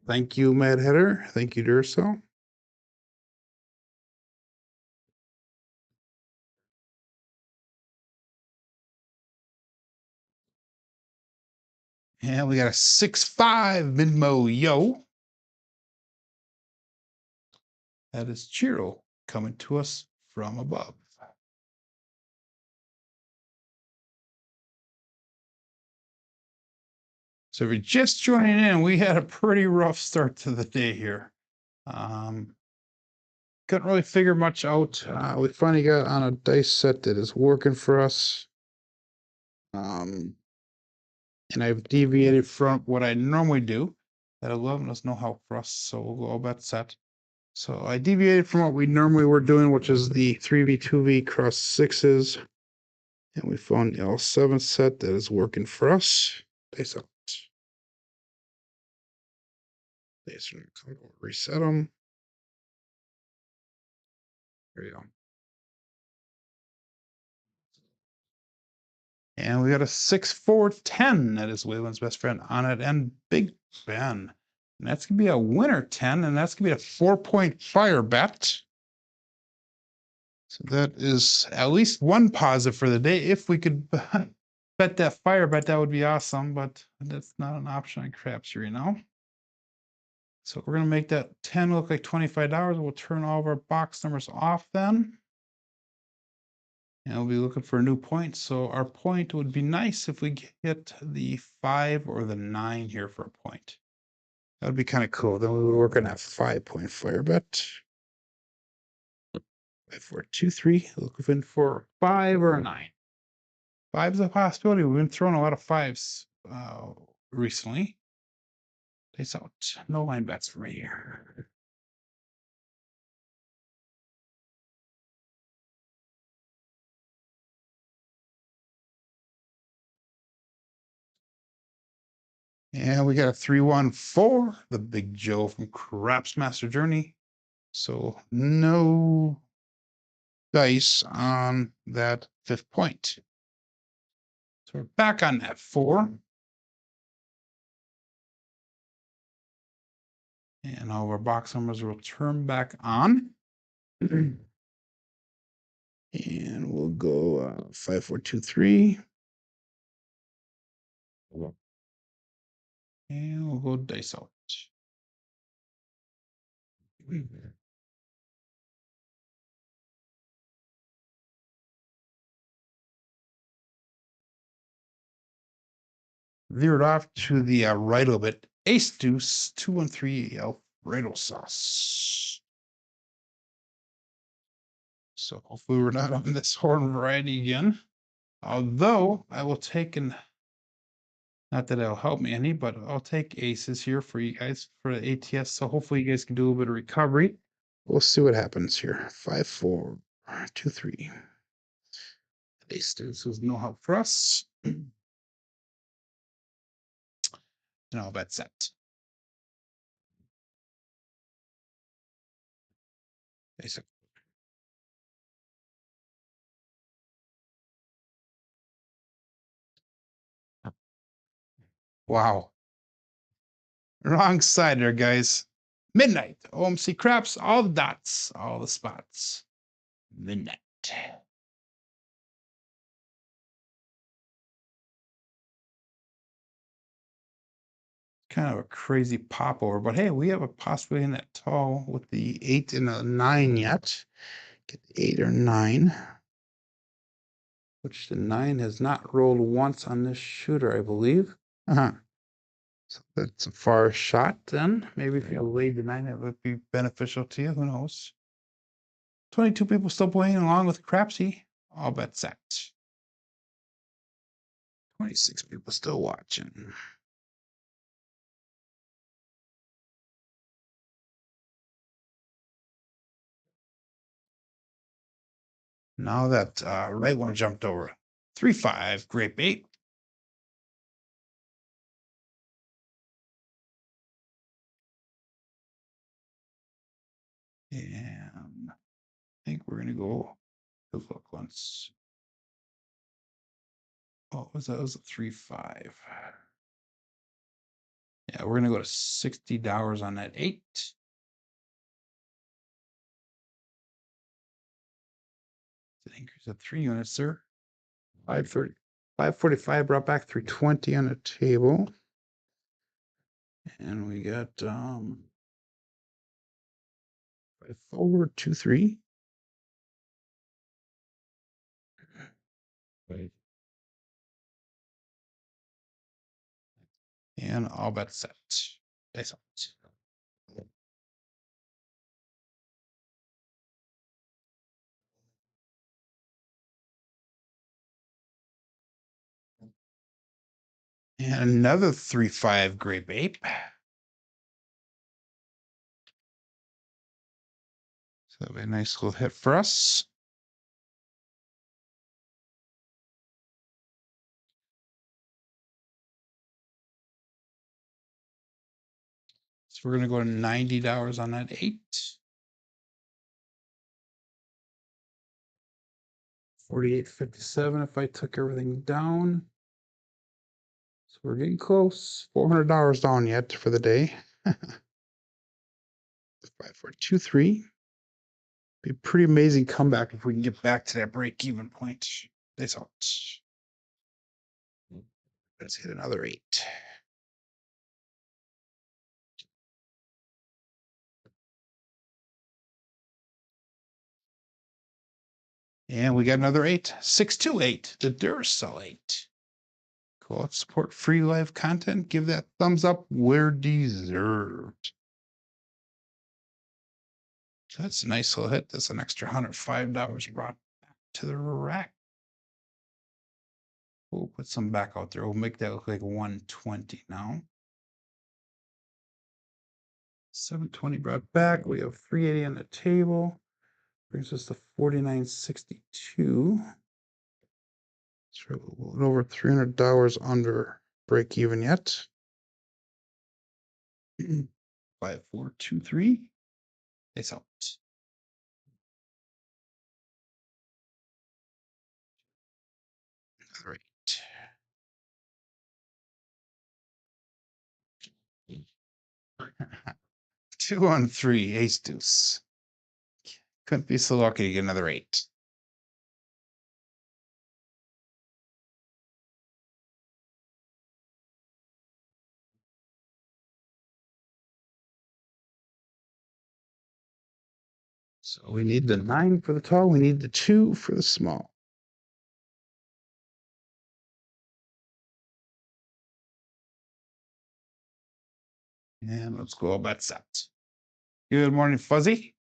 Thank you, Mad Hitter. Thank you, Duracell. And we got a 6-5 Midmo Yo. That is Chiro coming to us from above. So if you're just joining in, we had a pretty rough start to the day here. Couldn't really figure much out. We finally got on a dice set that is working for us. And I've deviated from what I normally do. That 11 is no help for us, so we'll go all bet set. So I deviated from what we normally were doing, which is the 3v2v cross 6s. And we found the L7 set that is working for us. Dice out. Dice reset them. There you go. And we got a 6-4-10. That is Waylon's best friend on it, and Big Ben. And that's gonna be a winner 10, and that's gonna be a 4-point fire bet. So that is at least one positive for the day. If we could bet that fire bet, that would be awesome, but that's not an option on Crapsee right now. So we're gonna make that 10 look like $25. We'll turn all of our box numbers off then. And we'll be looking for a new point. So our point would be nice if we hit the 5 or the 9 here for a point. That would be kind of cool. Then we would work on that 5-point fire bet. 5, 4, 2, 3. Looking for a 5 or a 9. 5 is a possibility. We've been throwing a lot of 5s recently. Dice out. No line bets for me here. And we got a 3-1-4, the Big Joe from Craps Master Journey. So no dice on that 5th point. So we're back on that 4. And all of our box numbers will turn back on. And we'll go 5, 4, 2, 3. And we'll go dice out. veered off to the right a little bit. Ace deuce, 213 Alfredo sauce. So hopefully we're not on this horn variety again. Although I will take an, not that it'll help me any, but I'll take aces here for you guys for the ATS. So hopefully you guys can do a little bit of recovery. We'll see what happens here. 5, 4, 2, 3. Ace deuce was no help for us. And I'll bet set. Ace. Wow. Wrong side there, guys. Midnight. OMC craps, all the dots, all the spots. Midnight. Kind of a crazy popover, but hey, we have a possibility in that tall with the 8 and a 9 yet. Get the 8 or 9, which the 9 has not rolled once on this shooter, I believe. So that's a far shot then. Maybe if you laid the 9, that would be beneficial to you. Who knows? 22 people still playing along with Crapsee. All bets set. 26 people still watching. Now that right one jumped over. 3-5, great bait. And I think we're gonna go look once. Oh, was that? It was a 3-5. Yeah, we're gonna go to $60 on that 8. It's an increase of 3 units, sir. 530, 545 brought back 320 on the table. And we got 5, 4, 2, 3. Right. And all bets set. That's all. And another 3-5 grape ape. So that'll be a nice little hit for us. So we're gonna go to $90 on that 8. 48.57 if I took everything down. So we're getting close. $400 down yet for the day. 5, 4, 2, 3. Be a pretty amazing comeback if we can get back to that break-even point. That's out. Let's hit another 8. And we got another 8. 628, the Duracell 8. Cool. Let's support free live content. Give that thumbs up where deserved. So that's a nice little hit. That's an extra $105 brought back to the rack. We'll put some back out there. We'll make that look like 120 now. 720 brought back. We have 380 on the table. Brings us to 49.62. So a little over $300 under break even yet. 5, 4, 2, 3. It's out. Another 8. 2 on 3, ace deuce. Couldn't be so lucky to get another 8. So we need the 9 for the tall. We need the 2 for the small. And let's go all bet set. Good morning, Fuzzy.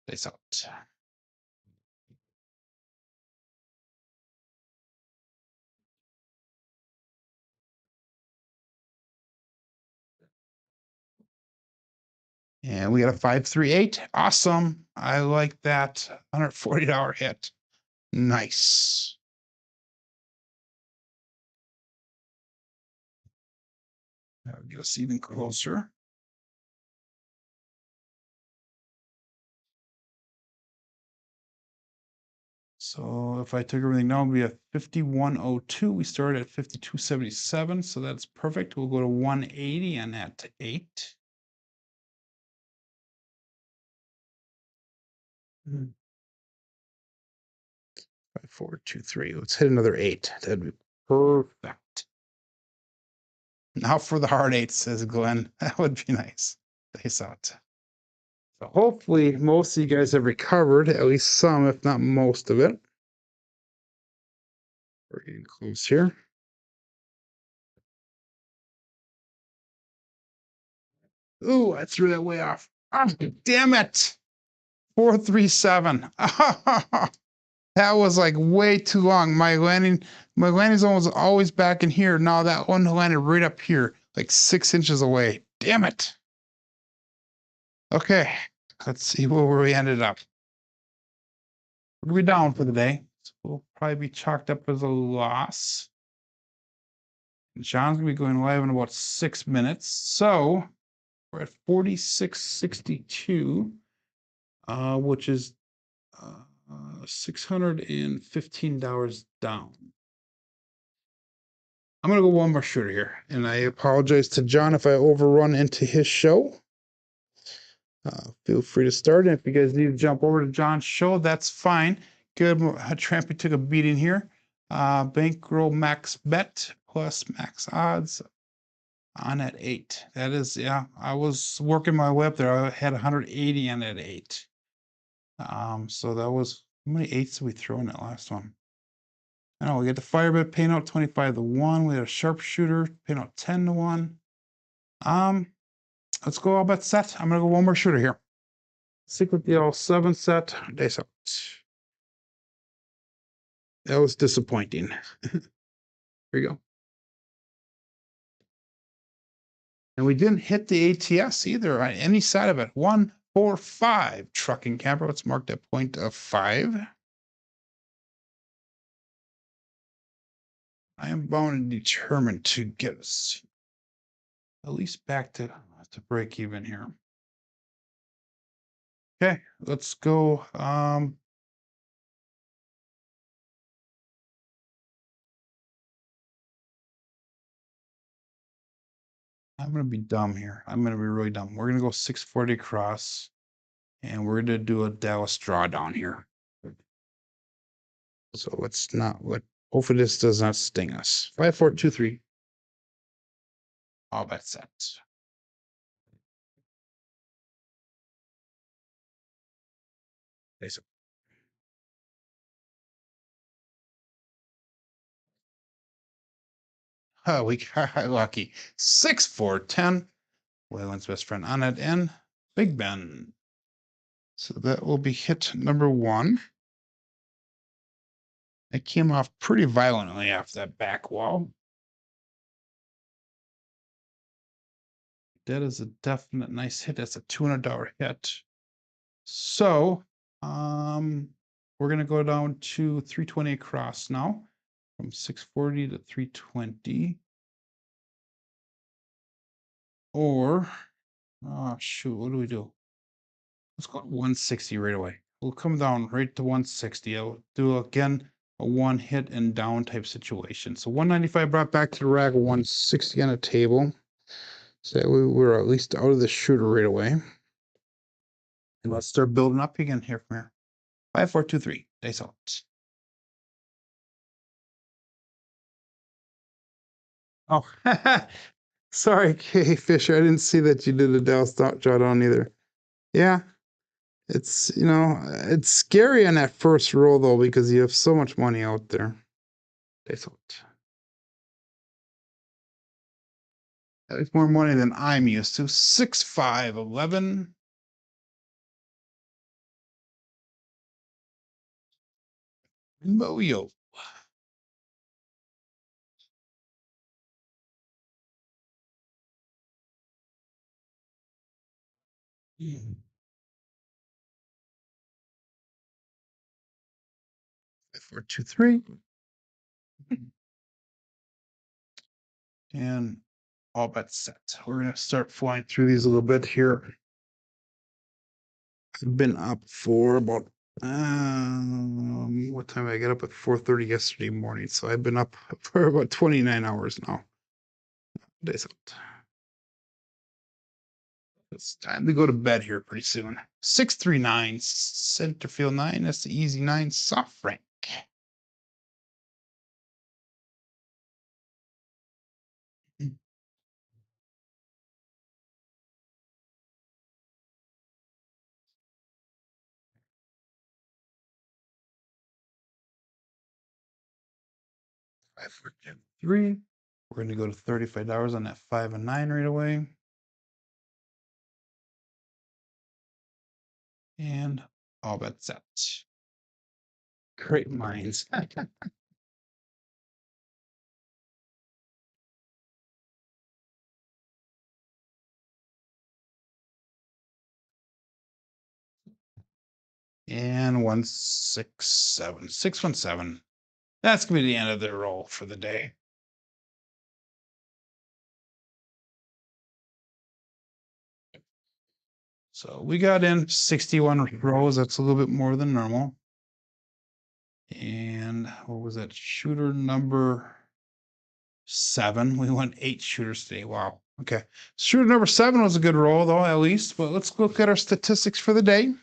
Face out. And we got a 538. Awesome. I like that. $140 hit. Nice. That'll get us even closer. So if I took everything down, it'd be a 5102. We started at 5277, so that's perfect. We'll go to 180 on that to 8. Mm. 5, 4, 2, 3. Let's hit another 8. That'd be perfect. Now for the hard 8, says Glenn. That would be nice. Face out. So hopefully most of you guys have recovered, at least some, if not most of it. We're getting close here. Ooh, I threw that way off. Oh, damn it. 437. That was like way too long. My landing zone was always back in here. Now that one landed right up here, like 6 inches away. Damn it. Okay, let's see where we ended up. We're down for the day. So we'll probably be chalked up as a loss. John's gonna be going live in about 6 minutes. So we're at 4662, which is $615 down. I'm gonna go one more shooter here, and I apologize to John if I overrun into his show. Feel free to start, and if you guys need to jump over to John's show, that's fine. Good. Trampy took a beating here. Bankroll max bet plus max odds on at 8. That is, yeah, I was working my way up there. I had 180 on at 8. So that was, how many 8s did we throw in that last one? I know we got the fire bet paying out 25 to 1. We had a sharpshooter paying out 10 to 1. Let's go all bet set. I'm gonna go one more shooter here. Stick with the all 7 set. Days out. That was disappointing. Here we go. And we didn't hit the ATS either on any side of it. 145 trucking camper. Let's mark that point of 5. I am bound and determined to get us at least back to break even here. Okay, let's go. I'm gonna be dumb here. I'm gonna be really dumb. We're gonna go 640 across, and we're gonna do a Dallas drawdown here. So let's not let. Hopefully this does not sting us. 5, 4, 2, 3. All bet set. Okay, so we got lucky. 6, 4, 10. Waylon's best friend on it, and Big Ben. So that will be hit number 1. It came off pretty violently off that back wall. That is a definite nice hit. That's a $200 hit. So we're gonna go down to 320 across now, from 640 to 320. Or oh shoot, what do we do? Let's go to 160 right away. We'll come down right to 160. I'll do again a one hit and down type situation. So 195 brought back to the rack, 160 on a table. So that we were at least out of the shooter right away. And let's start building up again here from here. 5, 4, 2, 3. Dice out. Oh, sorry, Kay Fisher. I didn't see that you did a Dallas drawdown either. Yeah, it's, it's scary on that first roll though, because you have so much money out there. Dice out. That's more money than I'm used to. 6, 5, 11. Moyo. Mm. 4, 2, 3. And all bets set. We're going to start flying through these a little bit here. I've been up for about what time? I got up at 4:30 yesterday morning, so I've been up for about 29 hours now. Days out. It's time to go to bed here pretty soon. 639 Centerfield 9. That's the easy 9. Soft Frank. 5, 4, 2, 3. We're going to go to $35 on that 5 and 9 right away. And all bets set. Great minds. And 167. 617. That's gonna be the end of the roll for the day. So we got in 61 rows. That's a little bit more than normal. And what was that? Shooter number 7. We went 8 shooters today. Wow. Okay. Shooter number 7 was a good roll, though, at least. But let's look at our statistics for the day.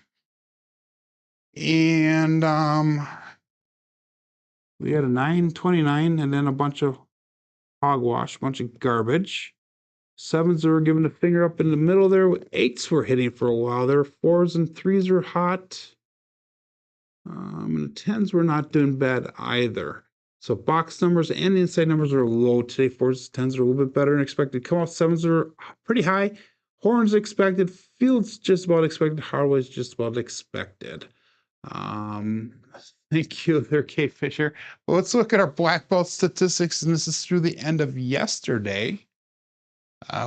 And we had a 929 and then a bunch of hogwash, a bunch of garbage. 7s were giving the finger up in the middle there. 8s were hitting for a while there. 4s and 3s were hot. And the 10s were not doing bad either. So box numbers and inside numbers are low today. 4s, 10s are a little bit better than expected. Come out 7s are pretty high. Horns expected. Fields just about expected. Hardway's just about expected. Thank you there, Kate Fisher. Well, let's look at our black belt statistics, and this is through the end of yesterday.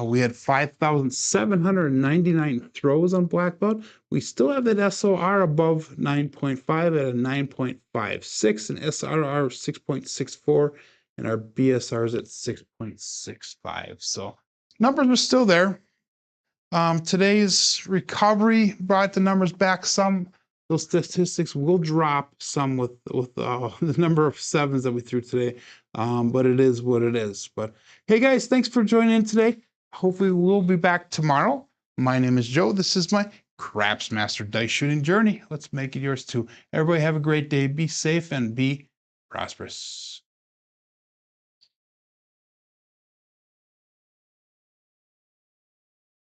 We had 5,799 throws on black belt. We still have that SOR above 9.5 at a 9.56, and SRR 6.64, and our BSR is at 6.65. So numbers are still there. Today's recovery brought the numbers back some. Those statistics will drop some with the number of 7s that we threw today, but it is what it is. But hey guys, thanks for joining in today. Hopefully we'll be back tomorrow. My name is Joe. This is my Craps Master Dice Shooting Journey. Let's make it yours too. Everybody have a great day. Be safe and be prosperous.